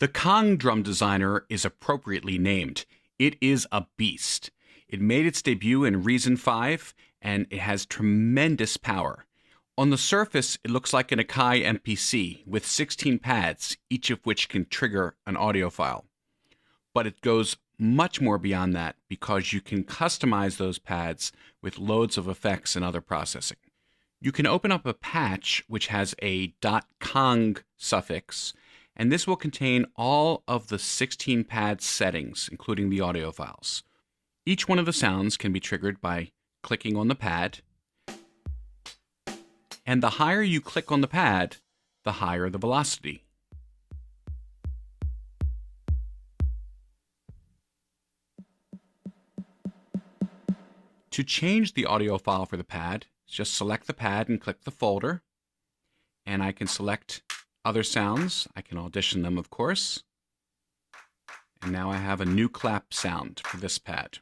The Kong Drum Designer is appropriately named. It is a beast. It made its debut in Reason 5, and it has tremendous power. On the surface, it looks like an Akai MPC with 16 pads, each of which can trigger an audio file. But it goes much more beyond that because you can customize those pads with loads of effects and other processing. You can open up a patch which has a .kong suffix, and this will contain all of the 16 pad settings, including the audio files. Each one of the sounds can be triggered by clicking on the pad, and the higher you click on the pad, the higher the velocity. To change the audio file for the pad, just select the pad and click the folder, and I can select other sounds. I can audition them, of course. And now I have a new clap sound for this pad.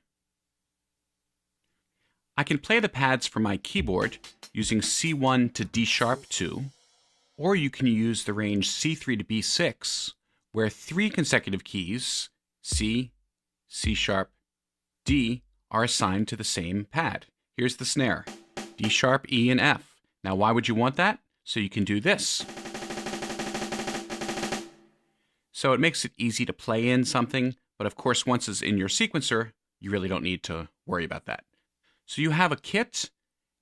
I can play the pads from my keyboard using C1 to D sharp 2, or you can use the range C3 to B6, where 3 consecutive keys, C, C sharp, D, are assigned to the same pad. Here's the snare, D sharp, E, and F. Now why would you want that? So you can do this. So it makes it easy to play in something, but of course once it's in your sequencer, you really don't need to worry about that. So you have a kit,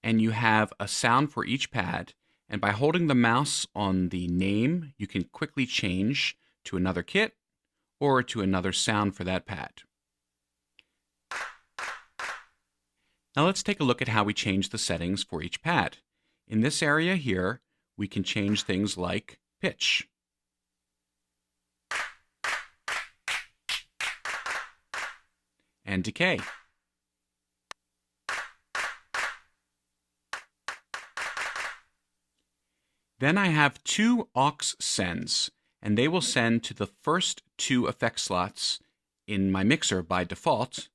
and you have a sound for each pad, and by holding the mouse on the name, you can quickly change to another kit or to another sound for that pad. Now let's take a look at how we change the settings for each pad. In this area here, we can change things like pitch. And decay. Then I have 2 aux sends, and they will send to the first 2 effect slots in my mixer by default,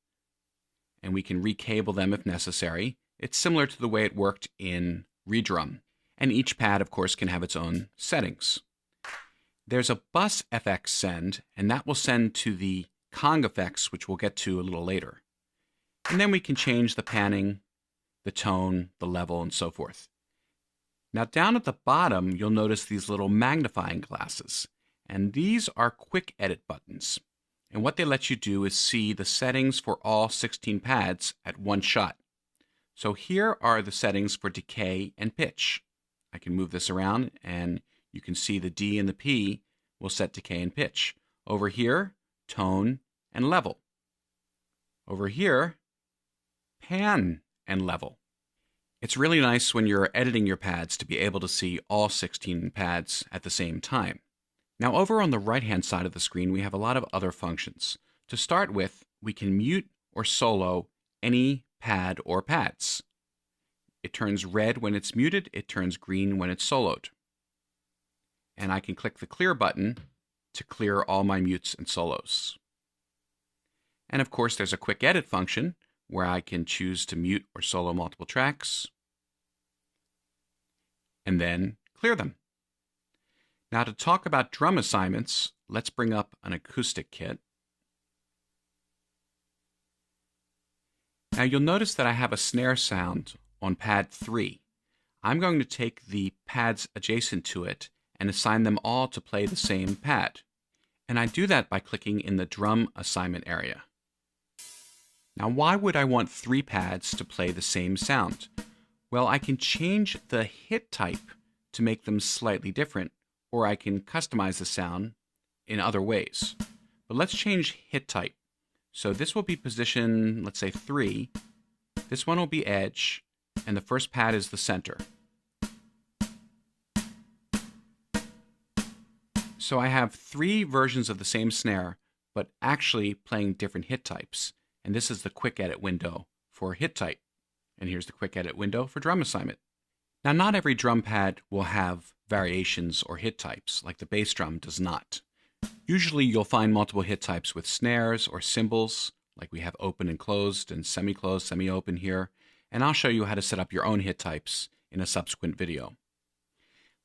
and we can recable them if necessary. It's similar to the way it worked in Redrum, and each pad, of course, can have its own settings. There's a bus FX send, and that will send to the Kong effects, which we'll get to a little later. And then we can change the panning, the tone, the level, and so forth. Now down at the bottom, you'll notice these little magnifying glasses, and these are quick edit buttons. And what they let you do is see the settings for all 16 pads at one shot. So here are the settings for decay and pitch. I can move this around and you can see the D and the P will set decay and pitch. Over here, tone and level. Over here, pan and level. It's really nice when you're editing your pads to be able to see all 16 pads at the same time. Now over on the right-hand side of the screen, we have a lot of other functions. To start with, we can mute or solo any pad or pads. It turns red when it's muted, it turns green when it's soloed. And I can click the clear button to clear all my mutes and solos. And of course, there's a quick edit function where I can choose to mute or solo multiple tracks and then clear them. Now to talk about drum assignments, let's bring up an acoustic kit. Now you'll notice that I have a snare sound on pad 3. I'm going to take the pads adjacent to it and assign them all to play the same pad. And I do that by clicking in the drum assignment area. Now why would I want 3 pads to play the same sound? Well, I can change the hit type to make them slightly different, or I can customize the sound in other ways. But let's change hit type. So this will be position, let's say 3. This one will be edge, and the first pad is the center. So I have 3 versions of the same snare, but actually playing different hit types. And this is the quick edit window for hit type. And here's the quick edit window for drum assignment. Now, not every drum pad will have variations or hit types, like the bass drum does not. Usually you'll find multiple hit types with snares or cymbals, like we have open and closed and semi-closed, semi-open here. And I'll show you how to set up your own hit types in a subsequent video.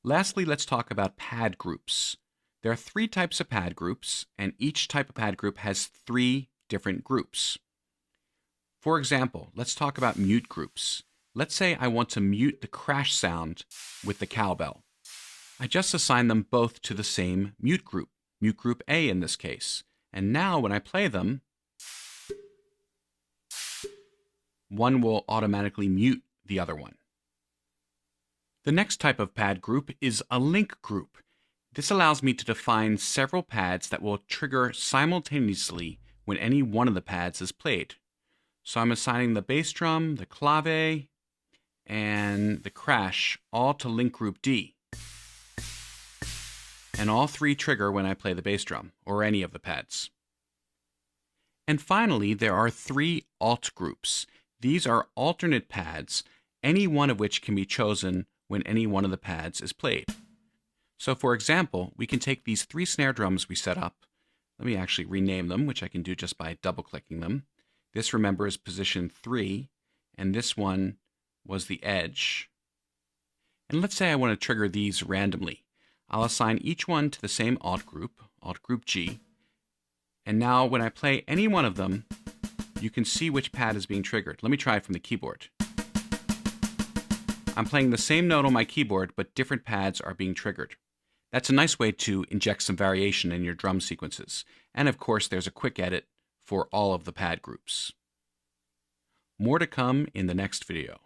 Lastly, let's talk about pad groups. There are 3 types of pad groups, and each type of pad group has 3 different groups. For example, let's talk about mute groups. Let's say I want to mute the crash sound with the cowbell. I just assign them both to the same mute group A in this case. And now when I play them, one will automatically mute the other one. The next type of pad group is a link group. This allows me to define several pads that will trigger simultaneously when any one of the pads is played. So I'm assigning the bass drum, the clave, and the crash all to link group D. And all 3 trigger when I play the bass drum, or any of the pads. And finally, there are 3 alt groups. These are alternate pads, any one of which can be chosen when any one of the pads is played. So for example, we can take these 3 snare drums we set up. Let me actually rename them, which I can do just by double-clicking them. This, remember, is position 3, and this one was the edge. And let's say I want to trigger these randomly. I'll assign each one to the same alt group G. And now when I play any one of them, you can see which pad is being triggered. Let me try it from the keyboard. I'm playing the same note on my keyboard, but different pads are being triggered. That's a nice way to inject some variation in your drum sequences. And of course, there's a quick edit for all of the pad groups. More to come in the next video.